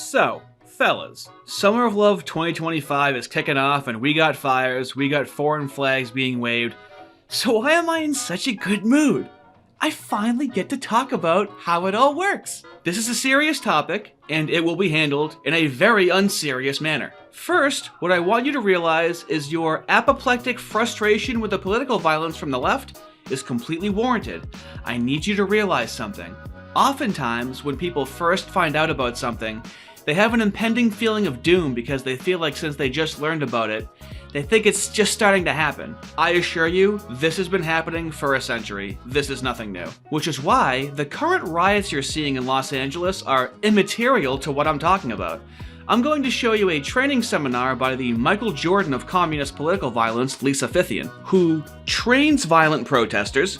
So, fellas, Summer of Love 2025 is kicking off and we got fires, we got foreign flags being waved. So why am I in such a good mood? I finally get to talk about how it all works. This is a serious topic, and it will be handled in a very unserious manner. First, what I want you to realize is your apoplectic frustration with the political violence from the left is completely warranted. I need you to realize something. Oftentimes, when people first find out about something, they have an impending feeling of doom because they feel like since they just learned about it, they think it's just starting to happen. I assure you, this has been happening for a century. This is nothing new. Which is why the current riots you're seeing in Los Angeles are immaterial to what I'm talking about. I'm going to show you a training seminar by the Michael Jordan of communist political violence, Lisa Fithian, who trains violent protesters.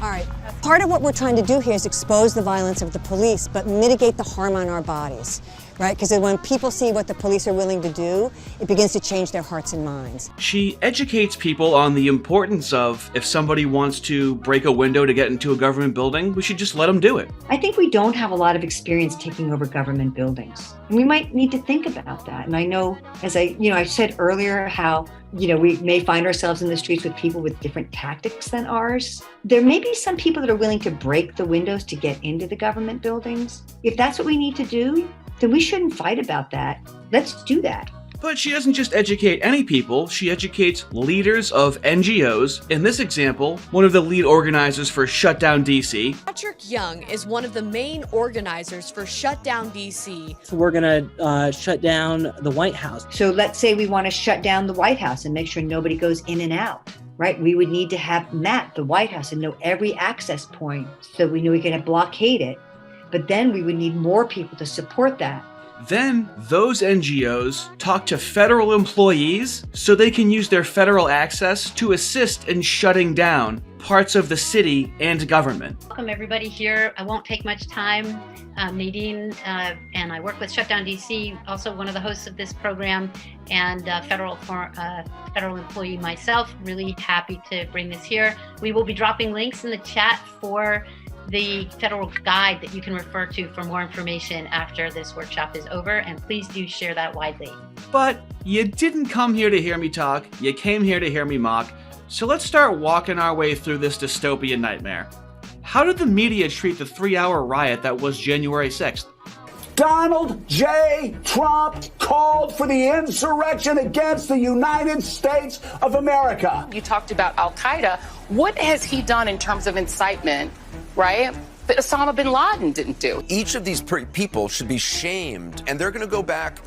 All right, part of what we're trying to do here is expose the violence of the police, but mitigate the harm on our bodies, right? Because when people see what the police are willing to do, it begins to change their hearts and minds. She educates people on the importance of if somebody wants to break a window to get into a government building, we should just let them do it. I think we don't have a lot of experience taking over government buildings. And we might need to think about that. And I know, as I said earlier, how we may find ourselves in the streets with people with different tactics than ours. There may be some people that are willing to break the windows to get into the government buildings. If that's what we need to do, then we shouldn't fight about that. Let's do that. But she doesn't just educate any people, she educates leaders of NGOs. In this example, one of the lead organizers for Shut Down DC. Patrick Young is one of the main organizers for Shut Down DC. So we're gonna shut down the White House. So let's say we want to shut down the White House and make sure nobody goes in and out, right? We would need to have map the White House and know every access point so we knew we could blockade it. But then we would need more people to support that. Then, those NGOs talk to federal employees so they can use their federal access to assist in shutting down parts of the city and government. Welcome everybody here. I won't take much time. Nadine, and I work with Shut Down DC, also one of the hosts of this program, and federal employee myself. Really happy to bring this here. We will be dropping links in the chat for the federal guide that you can refer to for more information after this workshop is over, and please do share that widely. But you didn't come here to hear me talk, you came here to hear me mock, so let's start walking our way through this dystopian nightmare. How did the media treat the 3-hour riot that was January 6th? Donald J. Trump called for the insurrection against the United States of America. You talked about Al-Qaeda. What has he done in terms of incitement, right, that Osama bin Laden didn't do? Each of these people should be shamed, and they're going to go back,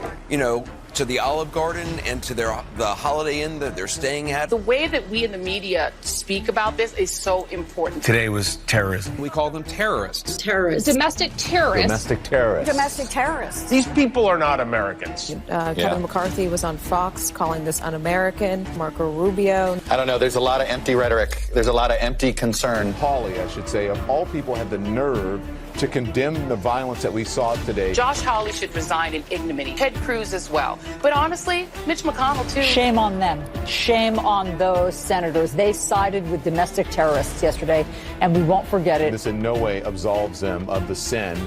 to the Olive Garden and to the Holiday Inn that they're staying at. The way that we in the media speak about this is so important. Today was terrorism. We call them terrorists. Terrorists. Domestic terrorists. Domestic terrorists. Domestic terrorists. These people are not Americans. Kevin McCarthy was on Fox calling this un-American. Marco Rubio. I don't know. There's a lot of empty rhetoric. There's a lot of empty concern. Hawley, I should say, of all people, had the nerve to condemn the violence that we saw today. Josh Hawley should resign in ignominy. Ted Cruz as well. But honestly, Mitch McConnell too. Shame on them. Shame on those senators. They sided with domestic terrorists yesterday, and we won't forget it. This in no way absolves them of the sin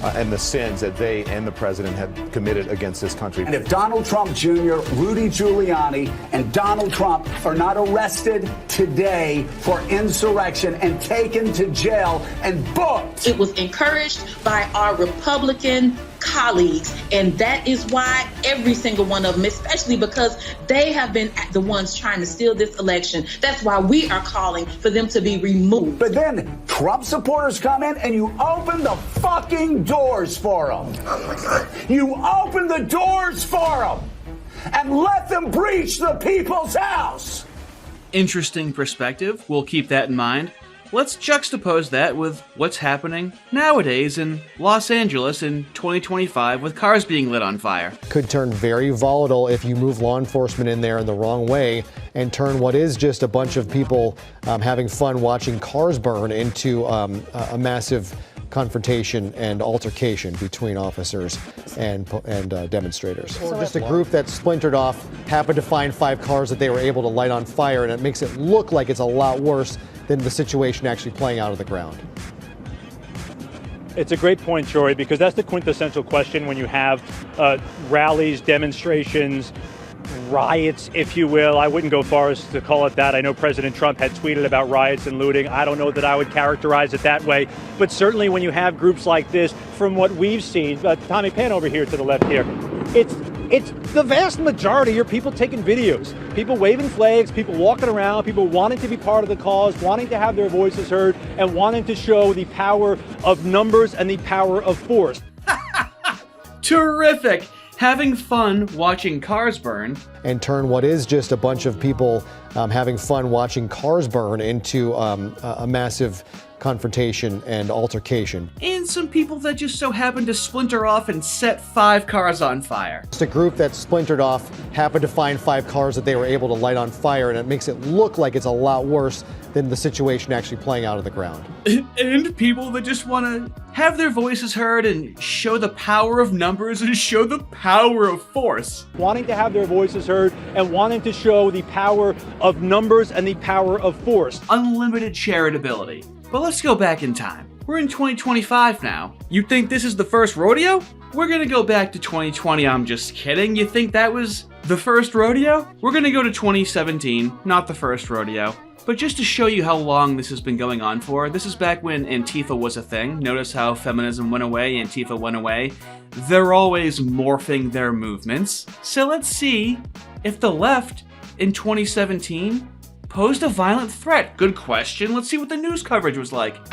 and the sins that they and the president have committed against this country. And if Donald Trump Jr., Rudy Giuliani, and Donald Trump are not arrested today for insurrection and taken to jail and booked. It was encouraged by our Republican colleagues, and that is why every single one of them, especially because they have been the ones trying to steal this election, that's why we are calling for them to be removed. But then Trump supporters come in and you open the fucking doors for them. Oh my God. You open the doors for them and let them breach the people's house. Interesting perspective, we'll keep that in mind. Let's juxtapose that with what's happening nowadays in Los Angeles in 2025 with cars being lit on fire. Could turn very volatile if you move law enforcement in there in the wrong way and turn what is just a bunch of people having fun watching cars burn into a massive confrontation and altercation between officers and demonstrators. Or just a group that splintered off, happened to find 5 cars that they were able to light on fire, and it makes it look like it's a lot worse than the situation actually playing out on the ground. It's a great point, Jory, because that's the quintessential question when you have rallies, demonstrations, riots, if you will. I wouldn't go far as to call it that. I know President Trump had tweeted about riots and looting. I don't know that I would characterize it that way. But certainly when you have groups like this, from what we've seen, Tommy Pan over here to the left here, it's the vast majority are people taking videos, people waving flags, people walking around, people wanting to be part of the cause, wanting to have their voices heard, and wanting to show the power of numbers and the power of force. Terrific! Having fun watching cars burn. And turn what is just a bunch of people having fun watching cars burn into a massive confrontation and altercation. And some people that just so happen to splinter off and set 5 cars on fire. Just a group that splintered off happened to find 5 cars that they were able to light on fire, and it makes it look like it's a lot worse than the situation actually playing out on the ground. And people that just want to have their voices heard and show the power of numbers and show the power of force. Wanting to have their voices heard and wanting to show the power of numbers and the power of force. Unlimited charitability. But let's go back in time. We're in 2025 now. You think this is the first rodeo? We're gonna go back to 2020, I'm just kidding. You think that was the first rodeo? We're gonna go to 2017, not the first rodeo. But just to show you how long this has been going on for, this is back when Antifa was a thing. Notice how feminism went away, Antifa went away. They're always morphing their movements. So let's see if the left in 2017 posed a violent threat. Good question. Let's see what the news coverage was like.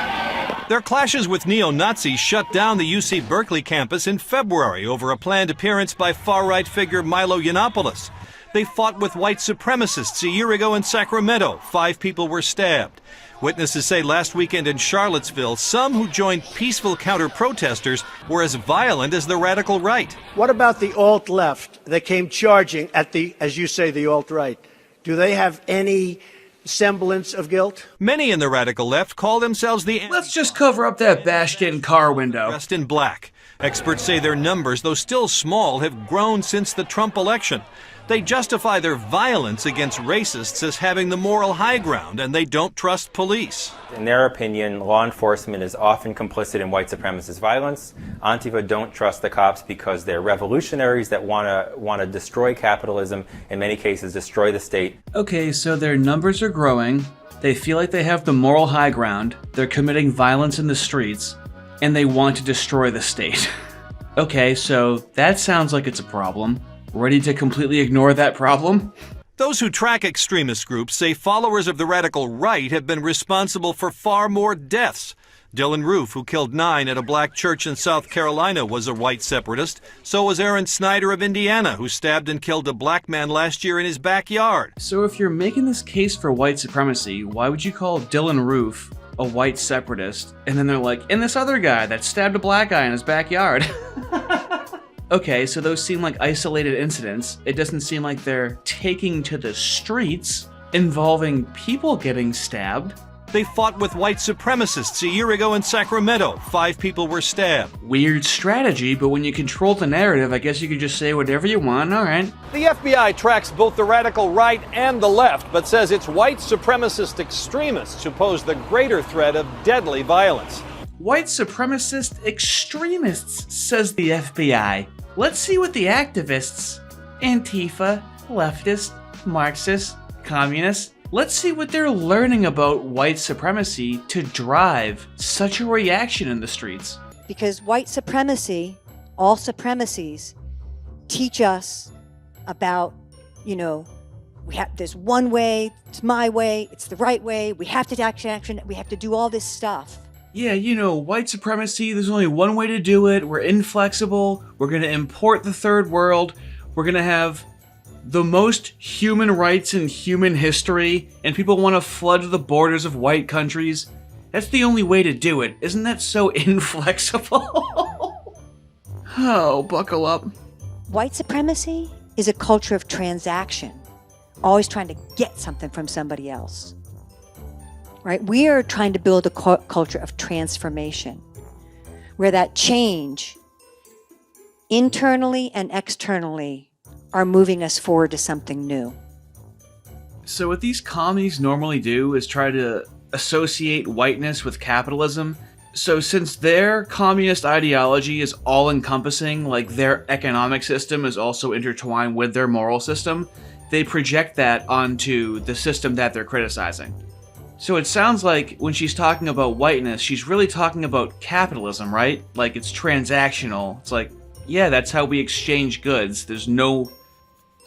Their clashes with neo-Nazis shut down the UC Berkeley campus in February over a planned appearance by far-right figure Milo Yiannopoulos. They fought with white supremacists a year ago in Sacramento. 5 people were stabbed. Witnesses say last weekend in Charlottesville, some who joined peaceful counter-protesters were as violent as the radical right. What about the alt-left that came charging at the, as you say, the alt-right? Do they have any semblance of guilt? Many in the radical left call themselves the... Let's just cover up that bashed-in car window. Dressed in black. Experts say their numbers, though still small, have grown since the Trump election. They justify their violence against racists as having the moral high ground, and they don't trust police. In their opinion, law enforcement is often complicit in white supremacist violence. Antifa don't trust the cops because they're revolutionaries that want to destroy capitalism, in many cases destroy the state. Okay, so their numbers are growing, they feel like they have the moral high ground, they're committing violence in the streets, and they want to destroy the state. Okay, so that sounds like it's a problem. Ready to completely ignore that problem? Those who track extremist groups say followers of the radical right have been responsible for far more deaths. Dylan Roof, who killed 9 at a black church in South Carolina, was a white separatist. So was Aaron Snyder of Indiana, who stabbed and killed a black man last year in his backyard. So if you're making this case for white supremacy, why would you call Dylan Roof a white separatist? And then they're like, and this other guy that stabbed a black guy in his backyard. Okay, so those seem like isolated incidents. It doesn't seem like they're taking to the streets involving people getting stabbed. They fought with white supremacists a year ago in Sacramento. 5 people were stabbed. Weird strategy, but when you control the narrative, I guess you could just say whatever you want, all right. The FBI tracks both the radical right and the left, but says it's white supremacist extremists who pose the greater threat of deadly violence. White supremacist extremists, says the FBI. Let's see what the activists, Antifa, leftist, Marxist, communists, let's see what they're learning about white supremacy to drive such a reaction in the streets. Because white supremacy, all supremacies, teach us about, there's one way, it's my way, it's the right way, we have to take action, we have to do all this stuff. Yeah, white supremacy, there's only one way to do it. We're inflexible. We're going to import the third world. We're going to have the most human rights in human history, and people want to flood the borders of white countries. That's the only way to do it. Isn't that so inflexible? Oh, buckle up. White supremacy is a culture of transaction, always trying to get something from somebody else. Right? We are trying to build a culture of transformation, where that change, internally and externally, are moving us forward to something new. So what these commies normally do is try to associate whiteness with capitalism. So since their communist ideology is all-encompassing, like their economic system is also intertwined with their moral system, they project that onto the system that they're criticizing. So it sounds like when she's talking about whiteness, she's really talking about capitalism, right? Like it's transactional. It's like, yeah, that's how we exchange goods. There's no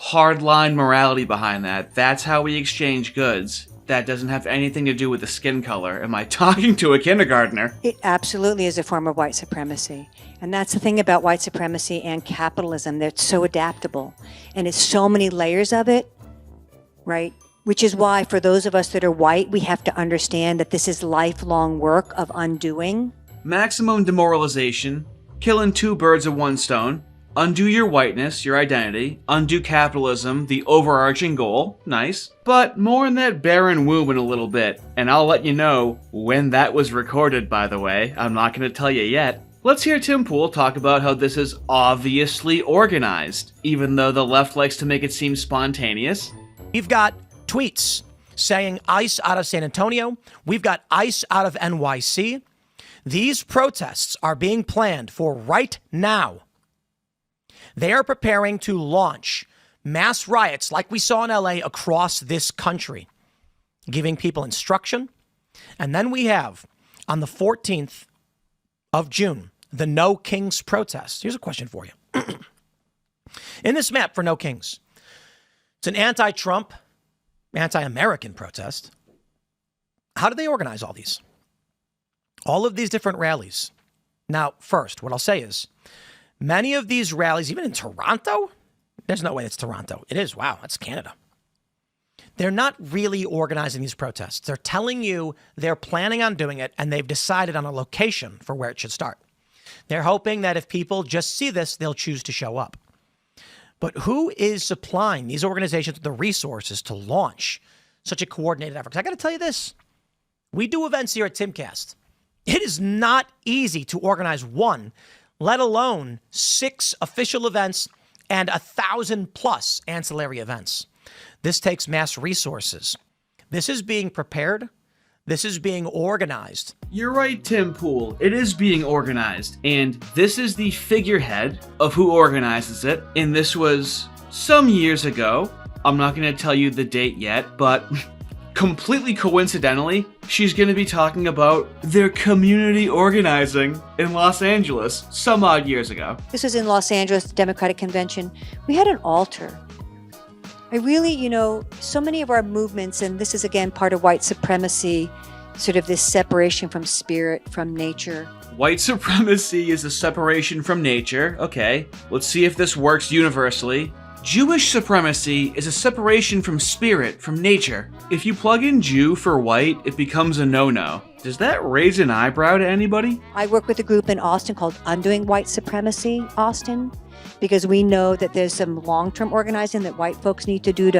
hardline morality behind that. That's how we exchange goods. That doesn't have anything to do with the skin color. Am I talking to a kindergartner? It absolutely is a form of white supremacy. And that's the thing about white supremacy and capitalism. They're so adaptable. And it's so many layers of it, right? Which is why for those of us that are white, we have to understand that this is lifelong work of undoing. Maximum demoralization, killing two birds with one stone. Undo your whiteness, your identity. Undo capitalism, the overarching goal. Nice. But more in that barren womb in a little bit. And I'll let you know when that was recorded, by the way. I'm not going to tell you yet. Let's hear Tim Pool talk about how this is obviously organized, even though the left likes to make it seem spontaneous. We've got tweets saying ICE out of San Antonio. We've got ICE out of NYC. These protests are being planned for right now. They are preparing to launch mass riots like we saw in LA across this country, giving people instruction. And then we have on the 14th of June, the No Kings protest. Here's a question for you. In this map for No Kings, it's an anti-Trump, anti-American protest. How do they organize all these? All of these different rallies. Now, first, what I'll say is, many of these rallies, even in Toronto, there's no way it's Toronto. It is. Wow, that's Canada. They're not really organizing these protests. They're telling you they're planning on doing it, and they've decided on a location for where it should start. They're hoping that if people just see this, they'll choose to show up. But who is supplying these organizations with the resources to launch such a coordinated effort? 'Cause I got to tell you this. We do events here at Timcast. It is not easy to organize one, let alone 6 official events and 1,000+ ancillary events. This takes mass resources. This is being prepared. This is being organized. You're right, Tim Pool. It is being organized. And this is the figurehead of who organizes it. And this was some years ago. I'm not going to tell you the date yet, but completely coincidentally, she's going to be talking about their community organizing in Los Angeles some odd years ago. This was in Los Angeles Democratic Convention. We had an altar. I really, so many of our movements, and this is again part of white supremacy, sort of this separation from spirit, from nature. White supremacy is a separation from nature. Okay, let's see if this works universally. Jewish supremacy is a separation from spirit, from nature. If you plug in Jew for white, it becomes a no-no. Does that raise an eyebrow to anybody? I work with a group in Austin called Undoing White Supremacy Austin, because we know that there's some long-term organizing that white folks need to do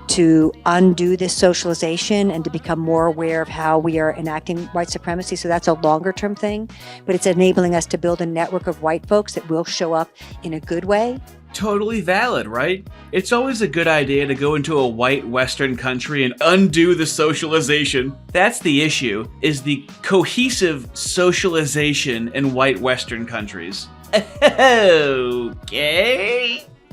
to undo this socialization and to become more aware of how we are enacting white supremacy. So that's a longer-term thing, but it's enabling us to build a network of white folks that will show up in a good way. Totally valid, right? It's always a good idea to go into a white Western country and undo the socialization. That's the issue, is the cohesive socialization in white Western countries.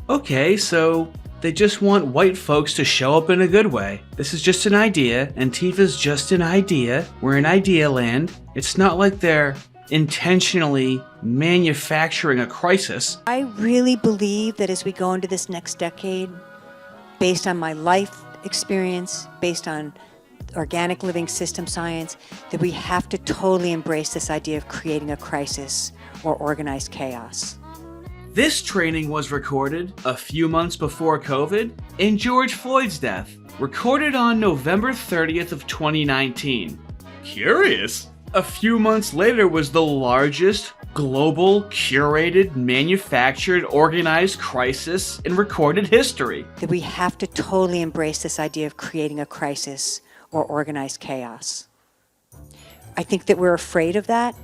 Okay, so they just want white folks to show up in a good way. This is just an idea. Antifa's just an idea. We're in idea land. It's not like they're intentionally manufacturing a crisis. I really believe that as we go into this next decade, based on my life experience, based on organic living system science, that we have to totally embrace this idea of creating a crisis or organized chaos. This training was recorded a few months before COVID and George Floyd's death, recorded on November 30th of 2019. Curious. A few months later was the largest global, curated, manufactured, organized crisis in recorded history. That we have to totally embrace this idea of creating a crisis or organized chaos. I think that we're afraid of that,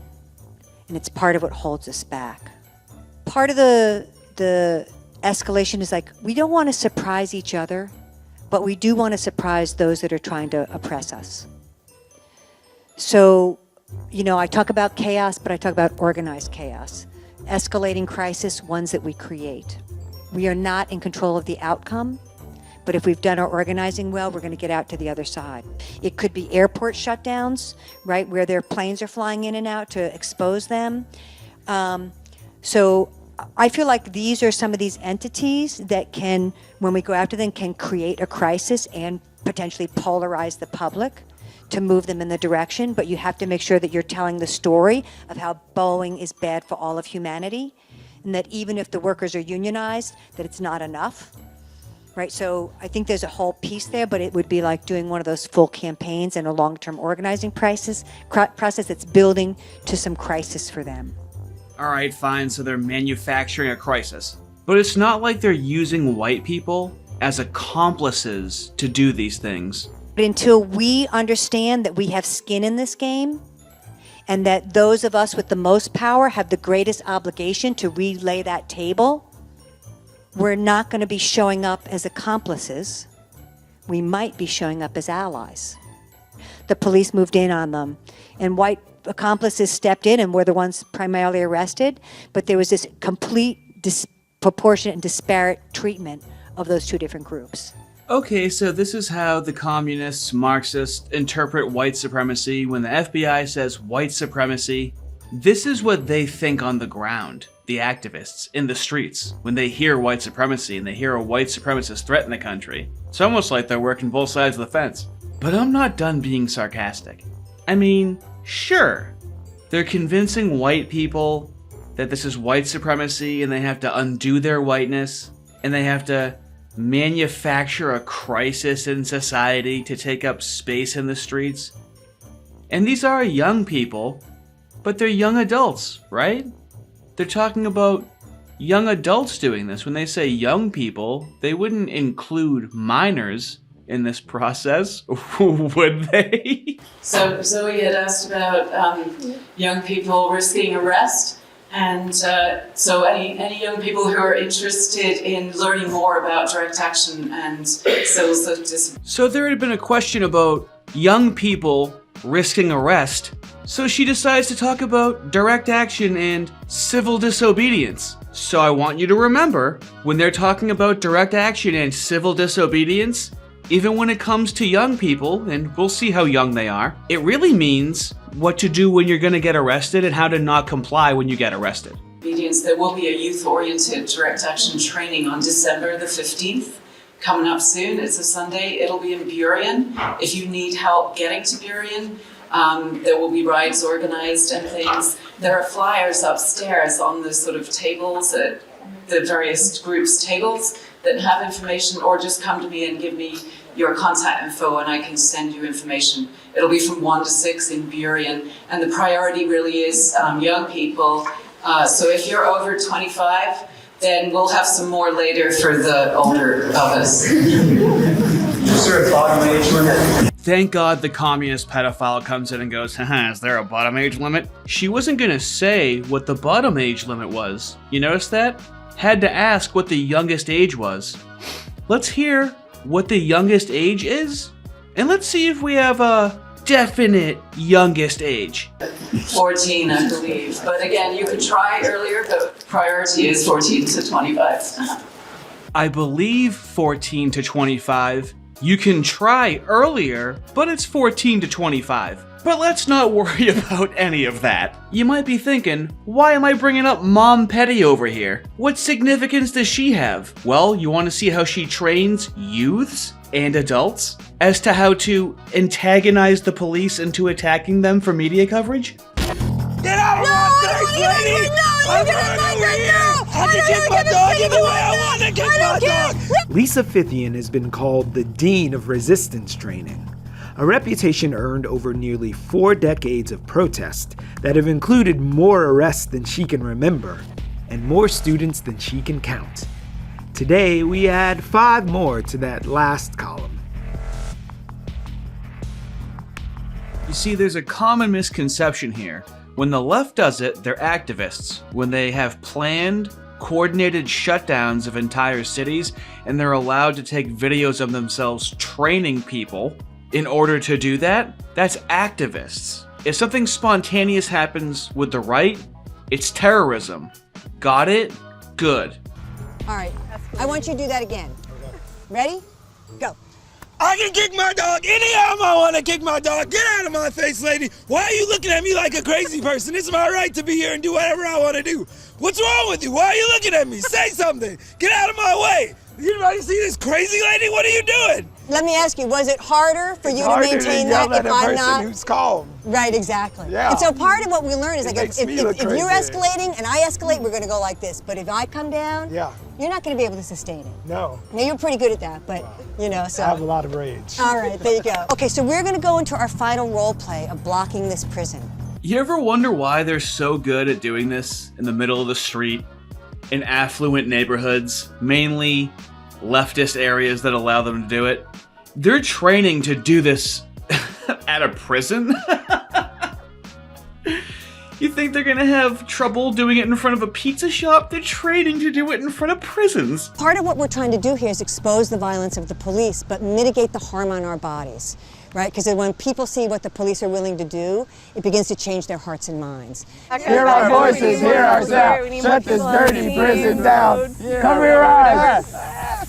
and it's part of what holds us back. Part of the escalation is like, we don't want to surprise each other, but we do want to surprise those that are trying to oppress us. So I talk about chaos, but I talk about organized chaos. Escalating crisis, ones that we create. We are not in control of the outcome, but if we've done our organizing well, we're going to get out to the other side. It could be airport shutdowns, right, where their planes are flying in and out to expose them. So I feel like these are some of these entities that can, when we go after them, can create a crisis and potentially polarize the public to move them in the direction. But you have to make sure that you're telling the story of how Boeing is bad for all of humanity, and that even if the workers are unionized, that it's not enough. Right, so I think there's a whole piece there, but it would be like doing one of those full campaigns and a long-term organizing process that's building to some crisis for them. All right, fine, so they're manufacturing a crisis. But it's not like they're using white people as accomplices to do these things. But until we understand that we have skin in this game, and that those of us with the most power have the greatest obligation to relay that table, we're not going to be showing up as accomplices. We might be showing up as allies. The police moved in on them, and white accomplices stepped in and were the ones primarily arrested, but there was this complete disproportionate and disparate treatment of those two different groups. Okay, so this is how the communists, Marxists interpret white supremacy. When the FBI says white supremacy, this is what they think on the ground. The activists in the streets, when they hear white supremacy and they hear a white supremacist threaten the country. It's almost like they're working both sides of the fence. But I'm not done being sarcastic. I mean, sure, they're convincing white people that this is white supremacy and they have to undo their whiteness and they have to manufacture a crisis in society to take up space in the streets. And these are young people, but they're young adults, right? They're talking about young adults doing this. When they say young people, they wouldn't include minors in this process, would they? So Zoe had asked about young people risking arrest. And so any young people who are interested in learning more about direct action and civil justice. So there had been a question about young people risking arrest. So she decides to talk about direct action and civil disobedience. So I want you to remember, when they're talking about direct action and civil disobedience, even when it comes to young people, and we'll see how young they are, it really means what to do when you're going to get arrested and how to not comply when you get arrested. Obedience. There will be a youth-oriented direct action training on December the 15th, coming up soon. It's a Sunday. It'll be in Burien. If you need help getting to Burien, there will be rides organized and things. There are flyers upstairs on the sort of tables at the various groups' tables that have information, or just come to me and give me your contact info and I can send you information. It'll be from 1 to 6 in Burien, and the priority really is young people. So if you're over 25, then we'll have some more later for the older of us. Is there a bottom age limit? Thank God the communist pedophile comes in and goes, haha, is there a bottom age limit? She wasn't gonna say what the bottom age limit was. You notice that? Had to ask what the youngest age was. Let's hear what the youngest age is, and let's see if we have a definite youngest age. 14, I believe. But again, you could try earlier, but priority is 14 to 25. I believe 14 to 25. You can try earlier, but it's 14 to 25. But let's not worry about any of that. You might be thinking, why am I bringing up Mom Petty over here? What significance does she have? Well, you want to see how she trains youths and adults as to how to antagonize the police into attacking them for media coverage? Get out of my face, lady! I'm running over here! I can kick my dog any way I want to kick my dog! Lisa Fithian has been called the Dean of Resistance Training, a reputation earned over nearly 4 decades of protest that have included more arrests than she can remember and more students than she can count. Today, we add 5 more to that last column. You see, there's a common misconception here. When the left does it, they're activists. When they have planned, coordinated shutdowns of entire cities, and they're allowed to take videos of themselves training people in order to do that, that's activists. If something spontaneous happens with the right, it's terrorism. Got it? Good. All right, I want you to do that again. Ready? Go. I can kick my dog anytime I want to kick my dog. Get out of my face, lady. Why are you looking at me like a crazy person? It's my right to be here and do whatever I want to do. What's wrong with you? Why are you looking at me? Say something. Get out of my way. You see this crazy lady? What are you doing? Let me ask you, was it harder for you to maintain that if I'm not? Who's calm. Right, exactly. Yeah. And so part of what we learn is like if look you're crazy. escalating and I escalate, we're going to go like this. But if I come down, you're not going to be able to sustain it. No. Now you're pretty good at that, but so. I have a lot of rage. All right, there you go. Okay, so we're going to go into our final role play of blocking this prison. You ever wonder why they're so good at doing this in the middle of the street, in affluent neighborhoods, mainly leftist areas that allow them to do it? They're training to do this at a prison? You think they're gonna have trouble doing it in front of a pizza shop? They're training to do it in front of prisons. Part of what we're trying to do here is expose the violence of the police, but mitigate the harm on our bodies, right? Because when people see what the police are willing to do, it begins to change their hearts and minds. Hear our voices, hear our sound. Shut this dirty prison down. Come here, us.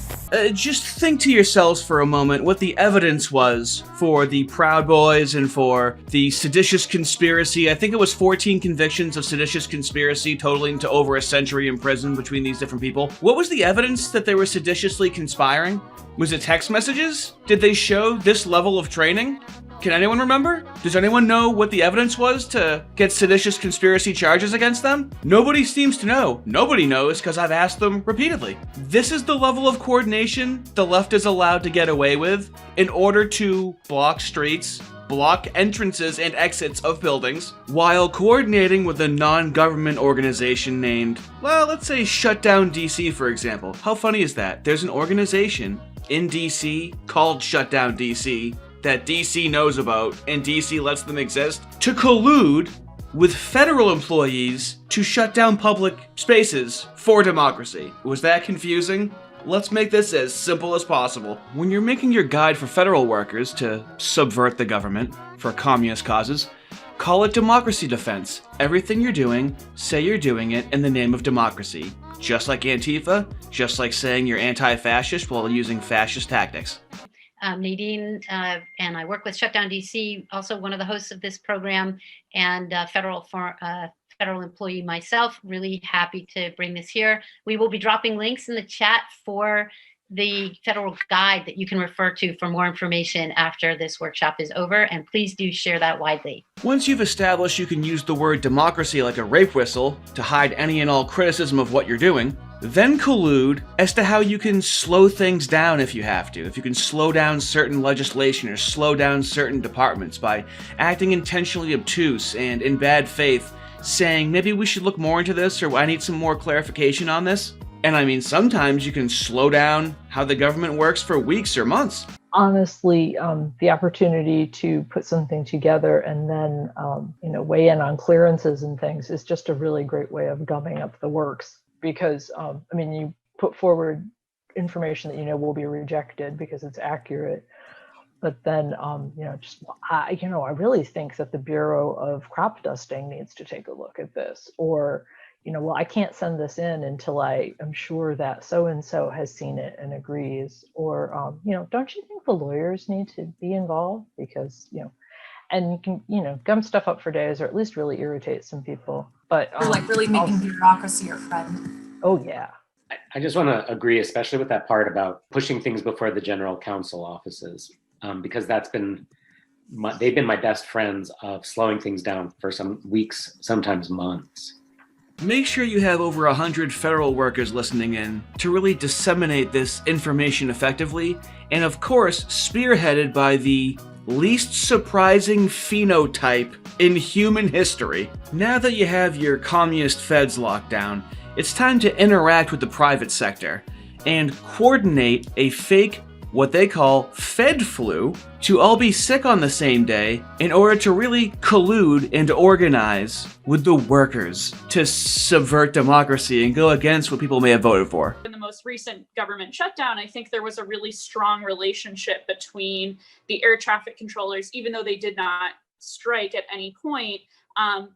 Just think to yourselves for a moment what the evidence was for the Proud Boys and for the seditious conspiracy. I think it was 14 convictions of seditious conspiracy totaling to over a century in prison between these different people. What was the evidence that they were seditiously conspiring? Was it text messages? Did they show this level of training? Can anyone remember? Does anyone know what the evidence was to get seditious conspiracy charges against them? Nobody seems to know. Nobody knows because I've asked them repeatedly. This is the level of coordination the left is allowed to get away with in order to block streets, block entrances and exits of buildings, while coordinating with a non-government organization named, well, let's say Shut Down DC, for example. How funny is that? There's an organization in DC called Shut Down DC that DC knows about, and DC lets them exist, to collude with federal employees to shut down public spaces for democracy. Was that confusing? Let's make this as simple as possible. When you're making your guide for federal workers to subvert the government for communist causes, call it democracy defense. Everything you're doing, say you're doing it in the name of democracy. Just like Antifa, just like saying you're anti-fascist while using fascist tactics. Nadine, and I work with Shutdown DC, also one of the hosts of this program, and federal employee myself. Really happy to bring this here. We will be dropping links in the chat for the federal guide that you can refer to for more information after this workshop is over, and please do share that widely. Once you've established you can use the word democracy like a rape whistle to hide any and all criticism of what you're doing, then collude as to how you can slow things down if you have to. If you can slow down certain legislation or slow down certain departments by acting intentionally obtuse and in bad faith, saying maybe we should look more into this or I need some more clarification on this. And I mean, sometimes you can slow down how the government works for weeks or months. Honestly, the opportunity to put something together and then, weigh in on clearances and things is just a really great way of gumming up the works. Because, you put forward information that will be rejected because it's accurate. But then, I really think that the Bureau of Crop Dusting needs to take a look at this. Or, I can't send this in until I am sure that so-and-so has seen it and agrees. Or, don't you think the lawyers need to be involved? Because, and you can, gum stuff up for days or at least really irritate some people. But or really making bureaucracy your friend. Oh, yeah. I just want to agree, especially with that part about pushing things before the general counsel offices, because they've been my best friends of slowing things down for some weeks, sometimes months. Make sure you have over 100 federal workers listening in to really disseminate this information effectively, and of course, spearheaded by the least surprising phenotype in human history. Now that you have your communist feds locked down, it's time to interact with the private sector and coordinate a fake, what they call Fed flu, to all be sick on the same day in order to really collude and organize with the workers to subvert democracy and go against what people may have voted for. In the most recent government shutdown, I think there was a really strong relationship between the air traffic controllers, even though they did not strike at any point,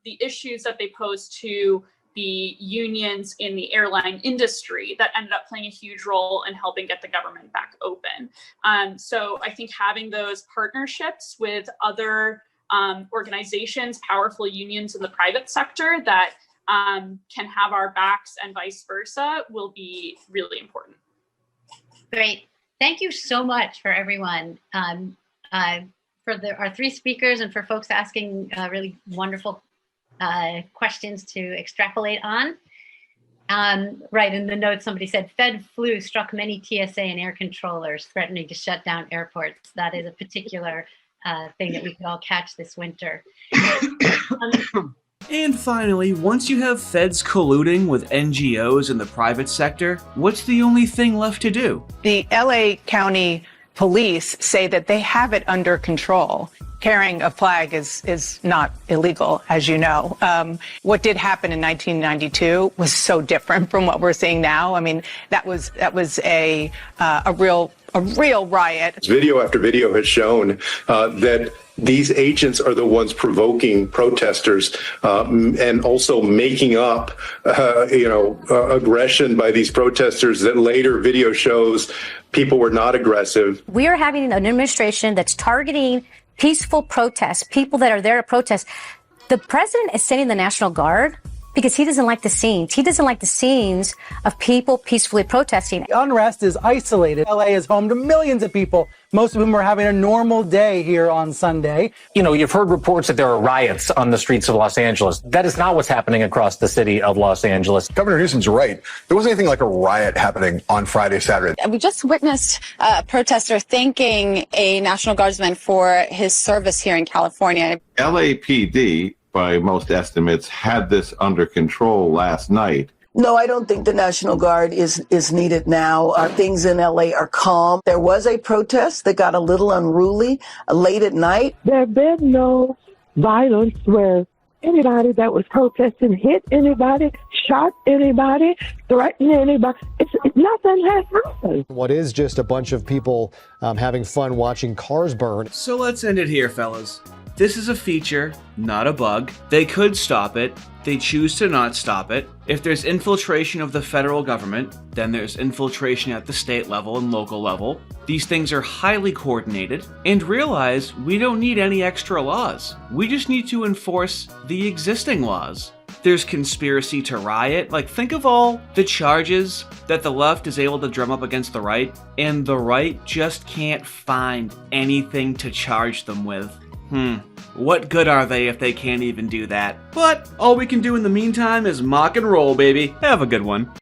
the issues that they pose to the unions in the airline industry that ended up playing a huge role in helping get the government back open. So I think having those partnerships with other organizations, powerful unions in the private sector that can have our backs and vice versa will be really important. Great. Thank you so much for everyone, for our three speakers and for folks asking really wonderful questions to extrapolate on. Right, in the notes, somebody said, Fed flu struck many TSA and air controllers, threatening to shut down airports. That is a particular thing that we could all catch this winter. And finally, once you have feds colluding with NGOs in the private sector, what's the only thing left to do? The LA County Police say that they have it under control. Carrying a flag is not illegal, as you know. What did happen in 1992 was so different from what we're seeing now. I mean, that was a real riot. Video after video has shown that these agents are the ones provoking protesters and also making up, aggression by these protesters that later video shows people were not aggressive. We are having an administration that's targeting peaceful protests, people that are there to protest. The president is sending the National Guard because he doesn't like the scenes. He doesn't like the scenes of people peacefully protesting. Unrest is isolated. LA is home to millions of people, most of whom are having a normal day here on Sunday. You know, you've heard reports that there are riots on the streets of Los Angeles. That is not what's happening across the city of Los Angeles. Governor Newsom's right. There wasn't anything like a riot happening on Friday, Saturday. We just witnessed a protester thanking a National Guardsman for his service here in California. LAPD, by most estimates, had this under control last night. No, I don't think the National Guard is needed now. Things in LA are calm. There was a protest that got a little unruly late at night. There have been no violence where anybody that was protesting hit anybody, shot anybody, threatened anybody. Nothing has happened. What is just a bunch of people having fun watching cars burn. So let's end it here, fellas. This is a feature, not a bug. They could stop it. They choose to not stop it. If there's infiltration of the federal government, then there's infiltration at the state level and local level. These things are highly coordinated. And realize we don't need any extra laws. We just need to enforce the existing laws. There's conspiracy to riot. Like, think of all the charges that the left is able to drum up against the right, and the right just can't find anything to charge them with. What good are they if they can't even do that? But all we can do in the meantime is mock and roll, baby. Have a good one.